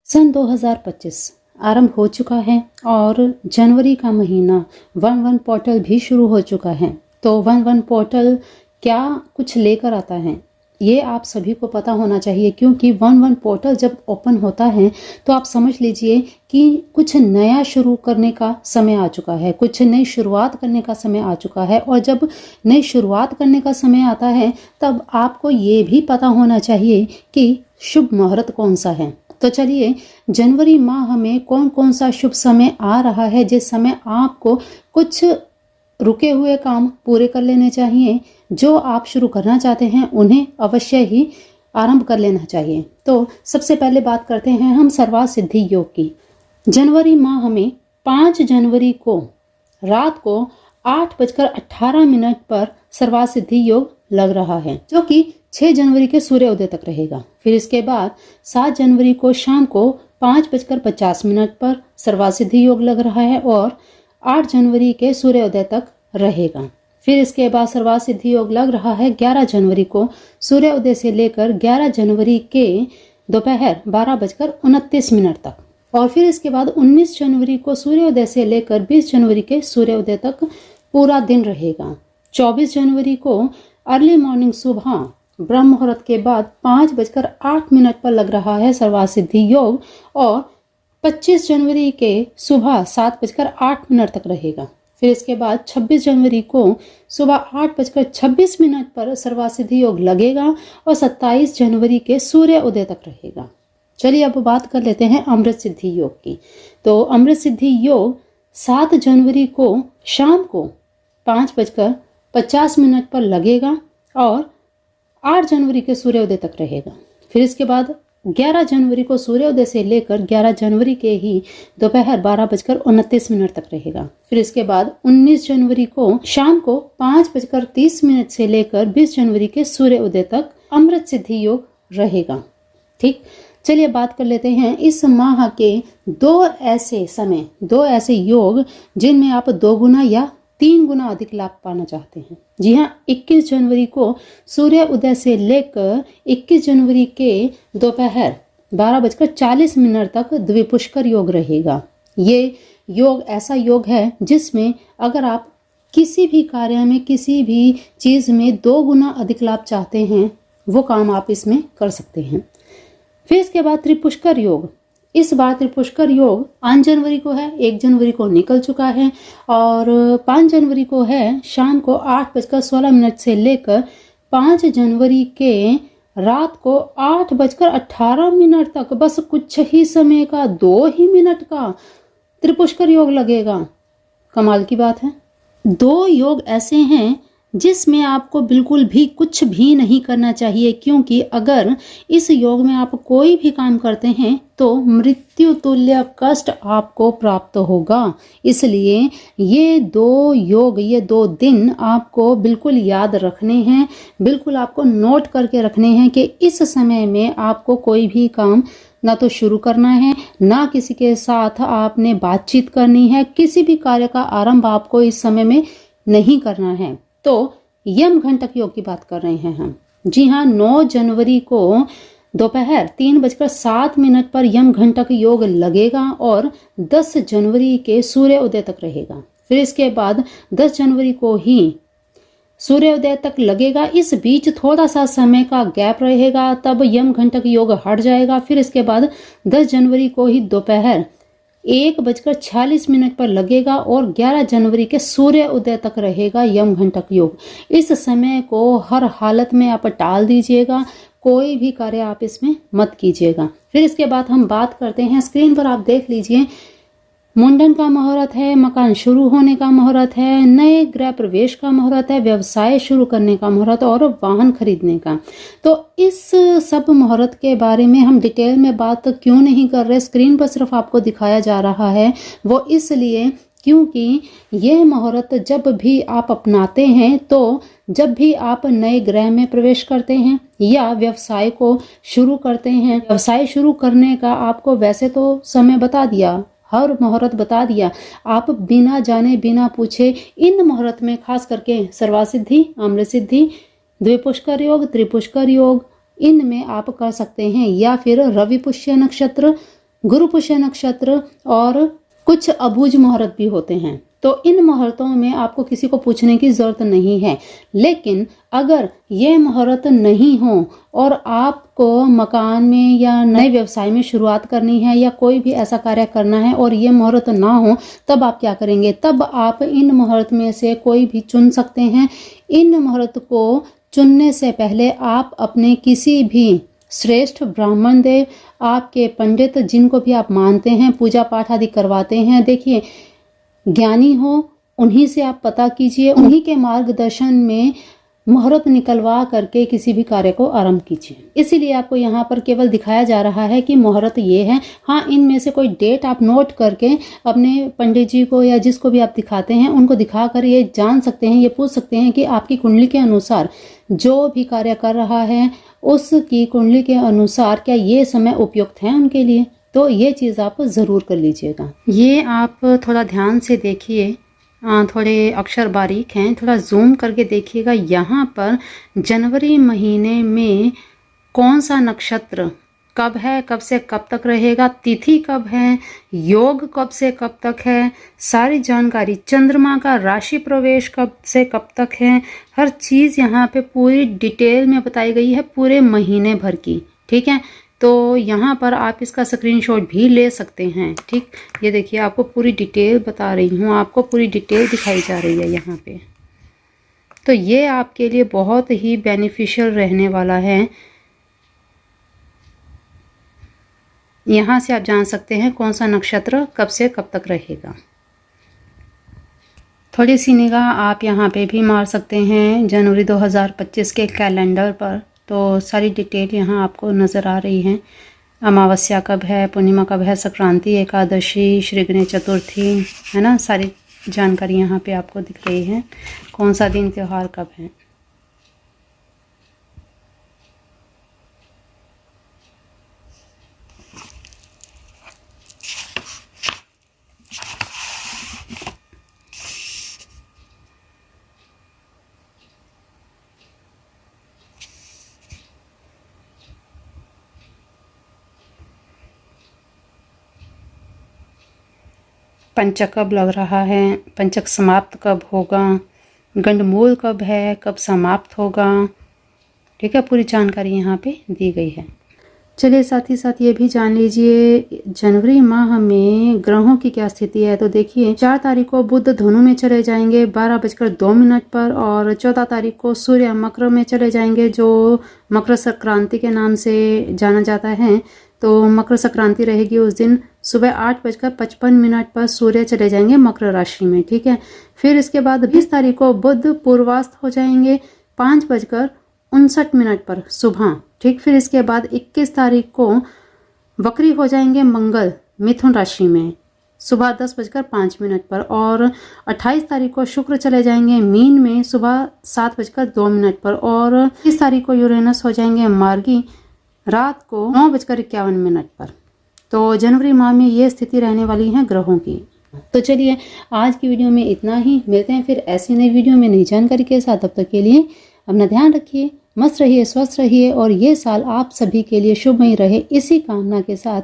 सन 2025 आरंभ हो चुका है और जनवरी का महीना 1-1 पोर्टल भी शुरू हो चुका है। तो 1-1 पोर्टल क्या कुछ लेकर आता है ये आप सभी को पता होना चाहिए, क्योंकि 1-1 पोर्टल जब ओपन होता है तो आप समझ लीजिए कि कुछ नया शुरू करने का समय आ चुका है, कुछ नई शुरुआत करने का समय आ चुका है। और जब नई शुरुआत करने का समय आता है तब आपको ये भी पता होना चाहिए कि शुभ मुहूर्त कौन सा है। तो चलिए, जनवरी माह में कौन कौन सा शुभ समय आ रहा है जिस समय आपको कुछ रुके हुए काम पूरे कर लेने चाहिए, जो आप शुरू करना चाहते हैं उन्हें अवश्य ही आरंभ कर लेना चाहिए। तो सबसे पहले बात करते हैं हम सर्वार्थ सिद्धि योग की। जनवरी माह में 5 जनवरी को रात को 8:18 पर सर्वार्थ सिद्धि योग लग रहा है, जो कि 6 जनवरी के सूर्योदय तक रहेगा। फिर इसके बाद 7 जनवरी को शाम को 5:50 पर सर्वार्थ सिद्धि योग लग रहा है और 8 जनवरी के सूर्योदय तक रहेगा। फिर इसके बाद सर्वार्थ सिद्धि योग लग रहा है 11 जनवरी को सूर्योदय से लेकर 11 जनवरी के दोपहर 12:29 तक। और फिर इसके बाद 19 जनवरी को सूर्योदय से लेकर 20 जनवरी के सूर्योदय तक पूरा दिन रहेगा। 24 जनवरी को अर्ली मॉर्निंग सुबह ब्रह्म मुहूर्त के बाद 5:08 पर लग रहा है सर्वार्थ सिद्धि योग और 25 जनवरी के सुबह 7:08 तक रहेगा। फिर इसके बाद 26 जनवरी को सुबह 8:26 पर सर्वार्थ सिद्धि योग लगेगा और 27 जनवरी के सूर्य उदय तक रहेगा। चलिए अब बात कर लेते हैं अमृत सिद्धि योग की। तो अमृत सिद्धि योग 7 जनवरी को शाम को 5:50 पर लगेगा और 8 जनवरी के सूर्योदय तक रहेगा। फिर इसके बाद 11 जनवरी को सूर्योदय से लेकर 11 जनवरी के ही दोपहर 12:29 तक रहेगा। फिर इसके बाद 19 जनवरी को शाम को 5:30 से लेकर 20 जनवरी के सूर्योदय तक अमृत सिद्धि योग रहेगा। ठीक, चलिए बात कर लेते हैं इस माह के दो ऐसे योग जिनमें आप 2 गुना या 3 गुना अधिक लाभ पाना चाहते हैं। जी हाँ, 21 जनवरी को सूर्य उदय से लेकर 21 जनवरी के दोपहर 12:40 तक द्विपुष्कर योग रहेगा। ये योग ऐसा योग है जिसमें अगर आप किसी भी कार्य में, किसी भी चीज में 2 गुना अधिक लाभ चाहते हैं, वो काम आप इसमें कर सकते हैं। फिर इसके बाद त्रिपुष्कर योग। इस बार त्रिपुष्कर योग 5 जनवरी को है, 1 जनवरी को निकल चुका है और 5 जनवरी को है शाम को 8:16 से लेकर 5 जनवरी के रात को 8:18 तक, बस कुछ ही समय का, 2 ही मिनट का त्रिपुष्कर योग लगेगा। कमाल की बात है। 2 योग ऐसे हैं जिसमें आपको बिल्कुल भी कुछ भी नहीं करना चाहिए, क्योंकि अगर इस योग में आप कोई भी काम करते हैं तो मृत्यु तुल्य कष्ट आपको प्राप्त होगा। इसलिए ये 2 योग, ये 2 दिन आपको बिल्कुल याद रखने हैं, बिल्कुल आपको नोट करके रखने हैं कि इस समय में आपको कोई भी काम ना तो शुरू करना है, ना किसी के साथ आपने बातचीत करनी है, किसी भी कार्य का आरंभ आपको इस समय में नहीं करना है। तो यम घंटक योग की बात कर रहे हैं हम। जी हाँ, 9 जनवरी को दोपहर 3:07 पर यम घंटक योग लगेगा और 10 जनवरी के सूर्य उदय तक रहेगा। फिर इसके बाद 10 जनवरी को ही सूर्योदय तक लगेगा। इस बीच थोड़ा सा समय का गैप रहेगा, तब यम घंटक योग हट जाएगा। फिर इसके बाद 10 जनवरी को ही दोपहर 1:46 पर लगेगा और 11 जनवरी के सूर्य उदय तक रहेगा यम घंटक योग। इस समय को हर हालत में आप टाल दीजिएगा, कोई भी कार्य आप इसमें मत कीजिएगा। फिर इसके बाद हम बात करते हैं, स्क्रीन पर आप देख लीजिए, मुंडन का मुहूर्त है, मकान शुरू होने का मुहूर्त है, नए गृह प्रवेश का मुहूर्त है, व्यवसाय शुरू करने का मुहूर्त और वाहन खरीदने का। तो इस सब मुहूर्त के बारे में हम डिटेल में बात क्यों नहीं कर रहे, स्क्रीन पर सिर्फ आपको दिखाया जा रहा है, वो इसलिए क्योंकि ये मुहूर्त जब भी आप अपनाते हैं, तो जब भी आप नए गृह में प्रवेश करते हैं या व्यवसाय को शुरू करते हैं, व्यवसाय शुरू करने का आपको वैसे तो समय बता दिया, हर मुहूर्त बता दिया, आप बिना जाने बिना पूछे इन मुहूर्त में खास करके सर्वार्थ सिद्धि, अमृत सिद्धि, द्विपुष्कर योग, त्रिपुष्कर योग, इनमें आप कर सकते हैं। या फिर रवि पुष्य नक्षत्र गुरु पुष्य नक्षत्र और कुछ अबूझ मुहूर्त भी होते हैं। तो इन मुहूर्तों में आपको किसी को पूछने की ज़रूरत नहीं है। लेकिन अगर ये मुहूर्त नहीं हो और आपको मकान में या नए व्यवसाय में शुरुआत करनी है या कोई भी ऐसा कार्य करना है और ये मुहूर्त ना हो, तब आप क्या करेंगे? तब आप इन मुहूर्त में से कोई भी चुन सकते हैं। इन मुहूर्त को चुनने से पहले आप अपने किसी भी श्रेष्ठ ब्राह्मण देव, आपके पंडित जिनको भी आप मानते हैं, पूजा पाठ आदि करवाते हैं, देखिए ज्ञानी हो, उन्हीं से आप पता कीजिए, उन्हीं के मार्गदर्शन में मुहूर्त निकलवा करके किसी भी कार्य को आरंभ कीजिए। इसीलिए आपको यहाँ पर केवल दिखाया जा रहा है कि मुहूर्त ये है। हाँ, इनमें से कोई डेट आप नोट करके अपने पंडित जी को या जिसको भी आप दिखाते हैं उनको दिखाकर ये जान सकते हैं, ये पूछ सकते हैं कि आपकी कुंडली के अनुसार जो भी कार्य कर रहा है उसकी कुंडली के अनुसार क्या ये समय उपयुक्त है उनके लिए। तो ये चीज़ आप ज़रूर कर लीजिएगा। ये आप थोड़ा ध्यान से देखिए, थोड़े अक्षर बारीक हैं, थोड़ा जूम करके देखिएगा। यहाँ पर जनवरी महीने में कौन सा नक्षत्र कब है, कब से कब तक रहेगा, तिथि कब है, योग कब से कब तक है, सारी जानकारी, चंद्रमा का राशि प्रवेश कब से कब तक है, हर चीज़ यहाँ पे पूरी डिटेल में बताई गई है, पूरे महीने भर की। ठीक है, तो यहाँ पर आप इसका स्क्रीनशॉट भी ले सकते हैं। ठीक, ये देखिए आपको पूरी डिटेल बता रही हूँ, आपको पूरी डिटेल दिखाई जा रही है यहाँ पे। तो ये आपके लिए बहुत ही बेनिफिशियल रहने वाला है। यहाँ से आप जान सकते हैं कौन सा नक्षत्र कब से कब तक रहेगा। थोड़ी सी निगाह आप यहाँ पे भी मार सकते हैं जनवरी 2025 के कैलेंडर पर। तो सारी डिटेल यहाँ आपको नज़र आ रही है। अमावस्या कब है, पूर्णिमा कब है, संक्रांति, एकादशी, श्री गणेश चतुर्थी, है ना, सारी जानकारी यहाँ पे आपको दिख रही है। कौन सा दिन त्यौहार कब है। पंचक कब लग रहा है, पंचक समाप्त कब होगा, गंडमूल कब है, कब समाप्त होगा। ठीक है, पूरी जानकारी यहाँ पे दी गई है। चलिए साथ ही साथ ये भी जान लीजिए जनवरी माह में ग्रहों की क्या स्थिति है। तो देखिए 4 तारीख को बुध धनु में चले जाएंगे 12:02 पर, और 14 तारीख को सूर्य मकर में चले जाएंगे, जो मकर संक्रांति के नाम से जाना जाता है। तो मकर संक्रांति रहेगी उस दिन। सुबह 8:55 पर सूर्य चले जाएंगे मकर राशि में। ठीक है, फिर इसके बाद 20 तारीख को बुध पूर्वास्त हो जाएंगे 5:59 पर सुबह। ठीक, फिर इसके बाद 21 तारीख को वक्री हो जाएंगे मंगल मिथुन राशि में सुबह 10:05 पर, और 28 तारीख को शुक्र चले जाएंगे मीन में सुबह 7:02 पर, और 30 तारीख को यूरेनस हो जाएंगे मार्गी रात को 9:51 पर। तो जनवरी माह में ये स्थिति रहने वाली है ग्रहों की। तो चलिए आज की वीडियो में इतना ही। मिलते हैं फिर ऐसी नई वीडियो में नई जानकारी के साथ। तब तक के लिए अपना ध्यान रखिए, मस्त रहिए, स्वस्थ रहिए, और ये साल आप सभी के लिए शुभमय रहे, इसी कामना के साथ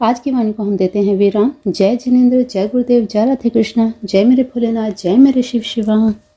आज की वाणी को हम देते हैं विराम। जय जिनेंद्र, जय गुरुदेव, जय राधे कृष्णा, जय मेरे भोलेनाथ, जय मेरे शिव शिवा।